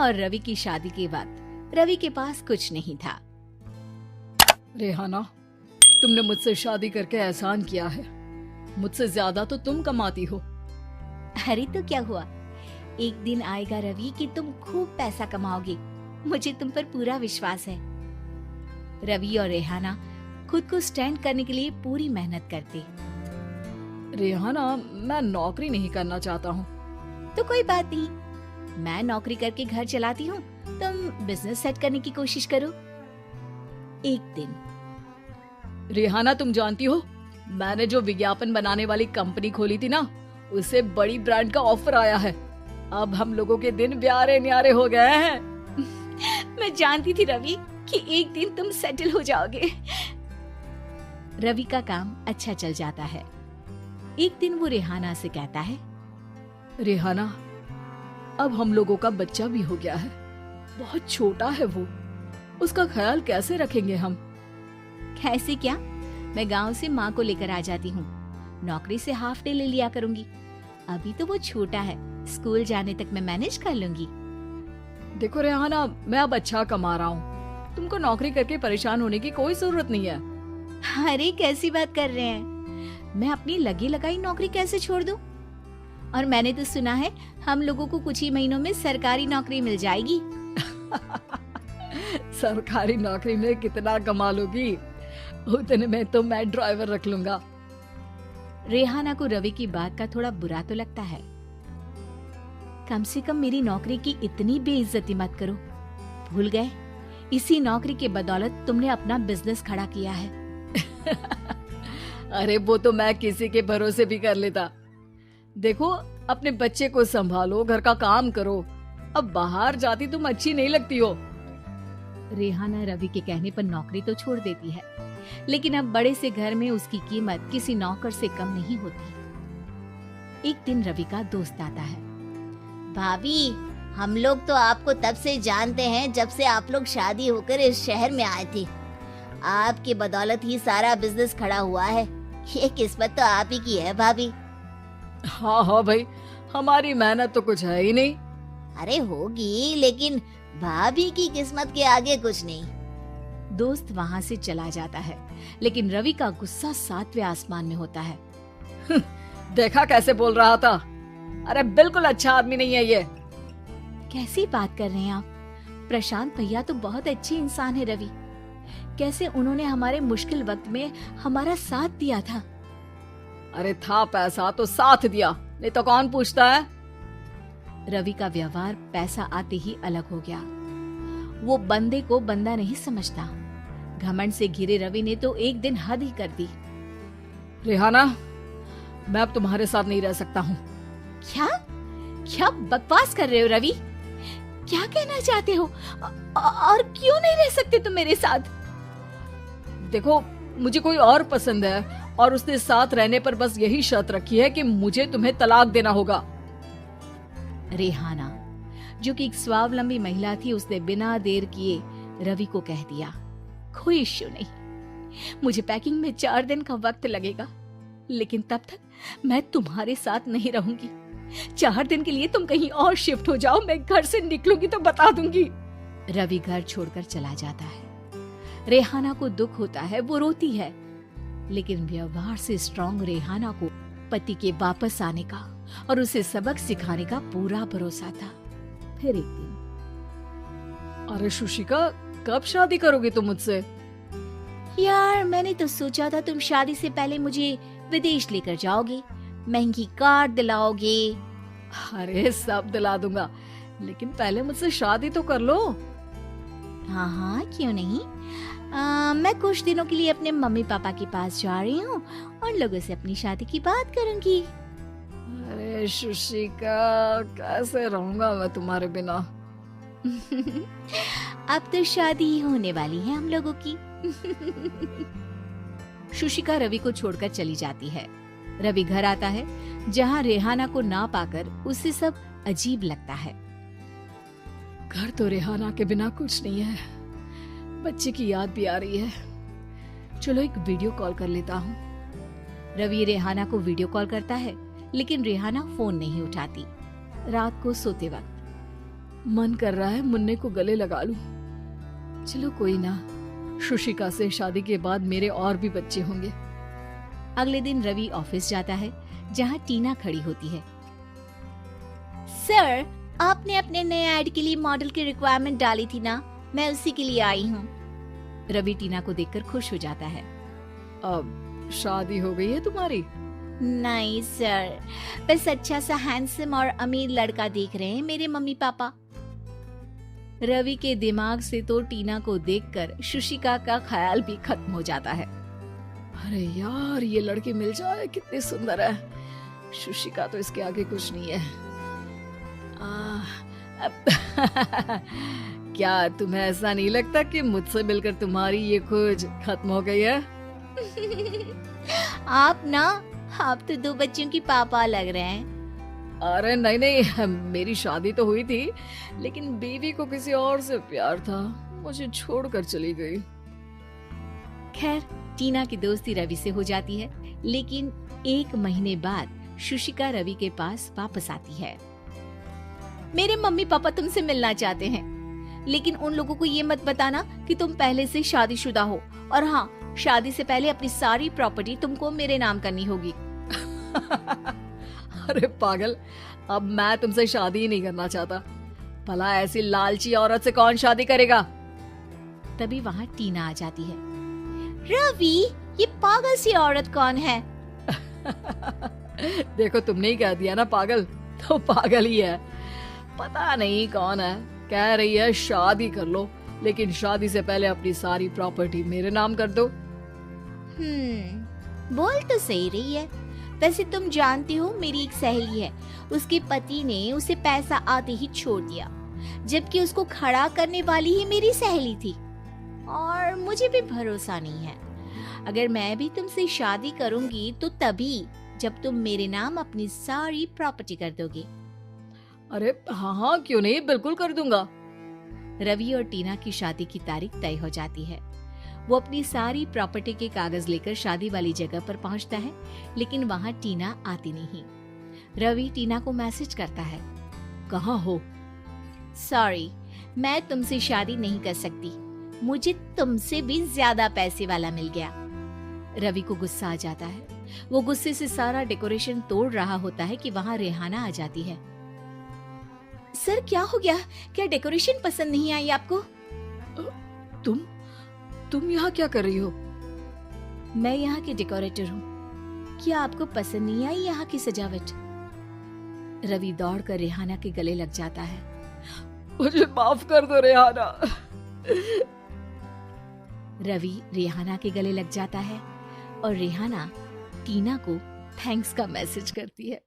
और रवि की शादी के वक्त रवि के पास कुछ नहीं था। रेहाना, तुमने मुझसे शादी करके एहसान किया है। मुझसे ज्यादा तो तुम कमाती हो। अरे तो क्या हुआ, एक दिन आएगा रवि कि तुम खूब पैसा कमाओगे। मुझे तुम पर पूरा विश्वास है। रवि और रेहाना खुद को स्टैंड करने के लिए पूरी मेहनत करते। रेहाना, मैं नौकरी नहीं करना चाहता हूँ। तो कोई बात नहीं, मैं नौकरी करके घर चलाती हूँ, तुम बिजनेस सेट करने की कोशिश करो। एक दिन रेहाना, तुम जानती हो, मैंने जो विज्ञापन बनाने वाली कंपनी खोली थी ना, उसे बड़ी ब्रांड का ऑफर आया है। अब हम लोगों के दिन प्यारे न्यारे हो गए हैं। मैं जानती थी रवि कि एक दिन तुम सेटल हो जाओगे। रवि का काम अच्छा चल जाता है। एक दिन वो रेहाना से कहता है, रेहाना, अब हम लोगों का बच्चा भी हो गया है। बहुत छोटा है वो, उसका ख्याल कैसे रखेंगे हम? कैसे क्या, मैं गांव से माँ को लेकर आ जाती हूँ। नौकरी से हाफ डे ले लिया करूंगी। अभी तो वो छोटा है, स्कूल जाने तक मैं मैनेज कर लूंगी। देखो रेहाना, मैं अब अच्छा कमा रहा हूँ। तुमको नौकरी करके परेशान होने की कोई जरूरत नहीं है। अरे कैसी बात कर रहे हैं, मैं अपनी लगी लगाई नौकरी कैसे छोड़ दूं? और मैंने तो सुना है हम लोगों को कुछ ही महीनों में सरकारी नौकरी मिल जाएगी। सरकारी नौकरी में कितना कमा लोगी? उतने में तो मैं ड्राइवर रख लूंगा। रेहाना को रवि की बात का थोड़ा बुरा तो लगता है। कम से कम मेरी नौकरी की इतनी बेइज्जती मत करो। भूल गए, इसी नौकरी के बदौलत तुमने अपना बिजनेस खड़ा किया है। अरे वो तो मैं किसी के भरोसे भी कर लेता। देखो, अपने बच्चे को संभालो, घर का काम करो। अब बाहर जाती तुम अच्छी नहीं लगती हो। रेहाना रवि के कहने पर नौकरी तो छोड़ देती है, लेकिन अब बड़े से घर में उसकी कीमत किसी नौकर से कम नहीं होती। एक दिन रवि का दोस्त आता है। भाभी, हम लोग तो आपको तब से जानते हैं जब से आप लोग शादी होकर इस शहर में आए थे। आपकी बदौलत ही सारा बिजनेस खड़ा हुआ है। ये किस्मत तो आप ही की है भाभी। हाँ हाँ भाई, हमारी मेहनत तो कुछ है ही नहीं। अरे होगी, लेकिन भाभी की किस्मत के आगे कुछ नहीं। दोस्त वहाँ से चला जाता है, लेकिन रवि का गुस्सा 7वें आसमान में होता है। देखा कैसे बोल रहा था? अरे बिल्कुल अच्छा आदमी नहीं है ये। कैसी बात कर रहे हैं आप? प्रशांत भैया तो बहुत अच्छे इंसान है रवि। कैसे उन्होंने हमारे मुश्किल वक्त में हमारा साथ दिया था। अरे था पैसा तो साथ दिया, नहीं तो कौन पूछता है? रवि का व्यवहार पैसा आते ही अलग हो गया। वो बंदे को बंदा नहीं समझता। घमंड से घिरे रवि ने तो एक दिन हद ही कर दी। रेहाना, मैं अब तुम्हारे साथ नहीं रह सकता हूँ। क्या क्या बकवास कर रहे हो रवि? क्या कहना चाहते हो? और क्यों नहीं रह सकते तुम मेरे साथ? देखो, मुझे कोई और पसंद है और उसने साथ रहने पर बस यही शर्त रखी है कि मुझे तुम्हें तलाक देना होगा। रेहाना, जो कि एक स्वावलंबी महिला थी, उसने बिना देर किए रवि को कह दिया, कोई इश्यू नहीं, मुझे पैकिंग में 4 दिन का वक्त लगेगा, लेकिन तब तक मैं तुम्हारे साथ नहीं रहूंगी। 4 दिन के लिए तुम कहीं और शिफ्ट हो जाओ, मैं घर से निकलूंगी तो बता दूंगी। रवि घर छोड़कर चला जाता है। रेहाना को दुख होता है, वो रोती है, लेकिन व्यवहार से स्ट्रॉन्ग रेहाना को पति के वापस आने का और उसे सबक सिखाने का पूरा भरोसा था। फिर एक दिन, अरे शुशिका, कब शादी करोगी तुम मुझसे? यार मैंने तो सोचा था तुम शादी से पहले मुझे विदेश लेकर जाओगे, महंगी कार दिलाओगे। अरे सब दिला दूंगा, लेकिन पहले मुझसे शादी तो कर लो। हाँ हाँ, क्यों नहीं। मैं कुछ दिनों के लिए अपने मम्मी पापा के पास जा रही हूँ और लोगों से अपनी शादी की बात करूंगी। अरे शुशिका, कैसे रहूंगा मैं तुम्हारे बिना? अब तो शादी ही होने वाली है हम लोगों की। शुशिका रवि को छोड़कर चली जाती है। रवि घर आता है, जहाँ रेहाना को ना पाकर उसे सब अजीब लगता है। घर तो रेहाना के बिना कुछ नहीं है, बच्चे की याद भी आ रही है। चलो एक वीडियो कॉल कर लेता हूँ। रवि रेहाना को वीडियो कॉल करता है, लेकिन रेहाना फोन नहीं उठाती। रात को सोते वक्त मन कर रहा है मुन्ने को गले लगा लूं। चलो कोई ना, शुशिका से शादी के बाद मेरे और भी बच्चे होंगे। अगले दिन रवि ऑफिस जाता है जहाँ टीना खड़ी होती है। सर, आपने अपने नए ऐड के लिए मॉडल की रिक्वायरमेंट डाली थी ना, मैं उसी के लिए आई हूँ। रवि टीना को देखकर खुश हो जाता है। अब शादी हो गई है तुम्हारी? नहीं सर, बस अच्छा सा हैंडसम और अमीर लड़का देख रहे हैं मेरे मम्मी पापा। रवि के दिमाग से तो टीना को देखकर शुशिका का ख्याल भी खत्म हो जाता है। अरे यार, ये लड़की मिल जाए कितनी सुंदर है। शुशिका तो इसके आगे कुछ नहीं है। क्या तुम्हें ऐसा नहीं लगता कि मुझसे मिलकर तुम्हारी ये खोज खत्म हो गई है? आप तो 2 बच्चों की पापा लग रहे हैं। अरे नहीं नहीं, मेरी शादी तो हुई थी, लेकिन बीवी को किसी और से प्यार था, मुझे छोड़कर चली गई। खैर, टीना की दोस्ती रवि से हो जाती है, लेकिन 1 महीने बाद शुशिका रवि के पास वापस आती है। मेरे मम्मी पापा तुमसे मिलना चाहते हैं, लेकिन उन लोगों को ये मत बताना कि तुम पहले से शादीशुदा हो, और हाँ, शादी से पहले अपनी सारी प्रॉपर्टी तुमको मेरे नाम करनी होगी। अरे पागल, अब मैं तुमसे शादी ही नहीं करना चाहता। भला ऐसी लालची औरत से कौन शादी करेगा? तभी वहाँ टीना आ जाती है। रवि, ये पागल सी औरत कौन है? देखो, तुमने ही कह दिया ना पागल, तो पागल ही है। पता नहीं कौन है, कह रही है शादी कर लो, लेकिन शादी से पहले अपनी सारी प्रॉपर्टी मेरे नाम कर दो। बोल तो सही रही है। वैसे तुम जानती हो, मेरी एक सहेली है, उसके पति ने उसे पैसा आते ही छोड़ दिया, जबकि उसको खड़ा करने वाली ही मेरी सहेली थी। और मुझे भी भरोसा नहीं है, अगर मैं भी तुमसे शादी करूंगी तो तभी जब तुम मेरे नाम अपनी सारी प्रॉपर्टी कर दोगे। अरे हाँ, क्यों नहीं, बिल्कुल कर दूंगा। रवि और टीना की शादी की तारीख तय हो जाती है। वो अपनी सारी प्रॉपर्टी के कागज लेकर शादी वाली जगह पर पहुंचता है, लेकिन वहां टीना आती नहीं। रवि टीना को मैसेज करता है, कहाँ हो? सॉरी, मैं तुमसे शादी नहीं कर सकती, मुझे तुमसे भी ज्यादा पैसे वाला मिल गया। रवि को गुस्सा आ जाता है। वो गुस्से से सारा डेकोरेशन तोड़ रहा होता है कि वहां रेहाना आ जाती है। सर, क्या हो गया? क्या डेकोरेशन पसंद नहीं आई आपको? तुम यहाँ क्या कर रही हो? मैं यहाँ की डेकोरेटर हूँ। क्या आपको पसंद नहीं आई यहाँ की सजावट? रवि दौड़कर रेहाना के गले लग जाता है। मुझे माफ कर दो रेहाना। रवि रेहाना के गले लग जाता है और रेहाना टीना को थैंक्स का मैसेज करती है।